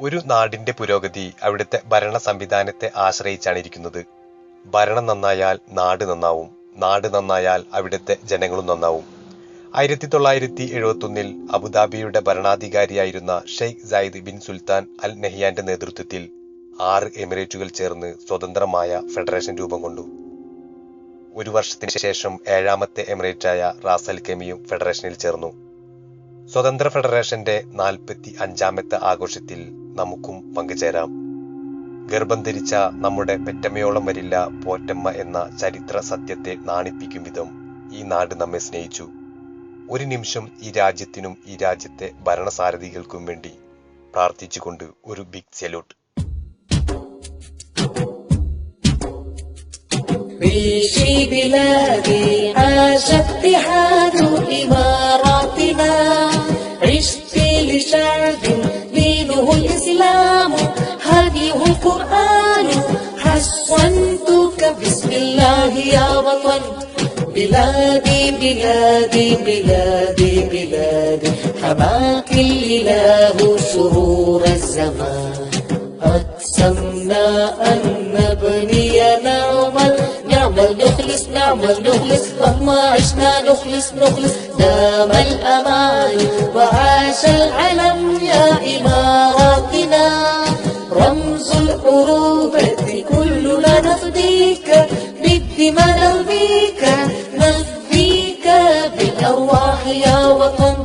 ഒരു നാടിന്റെ പുരോഗതി അവിടുത്തെ ഭരണ സംവിധാനത്തെ ആശ്രയിച്ചാണ് ഇരിക്കുന്നത്. ഭരണം നന്നായാൽ നാട് നന്നാവും, നാട് നന്നായാൽ അവിടുത്തെ ജനങ്ങളും നന്നാവും. 1971 അബുദാബിയുടെ ഭരണാധികാരിയായിരുന്ന ഷെയ്ഖ് സായിദ് ബിൻ സുൽത്താൻ അൽ നഹിയാന്റെ നേതൃത്വത്തിൽ 6 എമിറേറ്റുകൾ ചേർന്ന് സ്വതന്ത്രമായ ഫെഡറേഷൻ രൂപം കൊണ്ടു. ഒരു വർഷത്തിന് ശേഷം 7ാമത്തെ എമിറേറ്റായ റാസ് അൽ ഖൈമയും ഫെഡറേഷനിൽ ചേർന്നു. സ്വതന്ത്ര ഫെഡറേഷന്റെ 45ാമത്തെ ആഘോഷത്തിൽ നമുക്കും പങ്കുചേരാം. ഗർഭം ധരിച്ച നമ്മുടെ പെറ്റമ്മയോളം വരില്ല പോറ്റമ്മ എന്ന ചരിത്ര സത്യത്തെ നാണിപ്പിക്കും വിധം ഈ നാട് നമ്മെ സ്നേഹിച്ചു. ഒരു നിമിഷം ഈ രാജ്യത്തിനും ഈ രാജ്യത്തെ ഭരണസാരഥികൾക്കും വേണ്ടി പ്രാർത്ഥിച്ചുകൊണ്ട് ഒരു ബിഗ് സല്യൂട്ട്. في بلادي عاش اتحاد إماراتنا عشت لشعب دينه الإسلام هديه القرآن حصنتك بسم الله يا وطن بلادي بلادي بلادي بلادي حماك الإله شرور الزمان أقسمنا أن نبني نعمل نعمل نخلص مهما عشنا نخلص دام الأمان وعاش العلم يا إماراتنا رمز العروبة كلنا نفديك بالدماء نرميك بالأرواح يا وطن.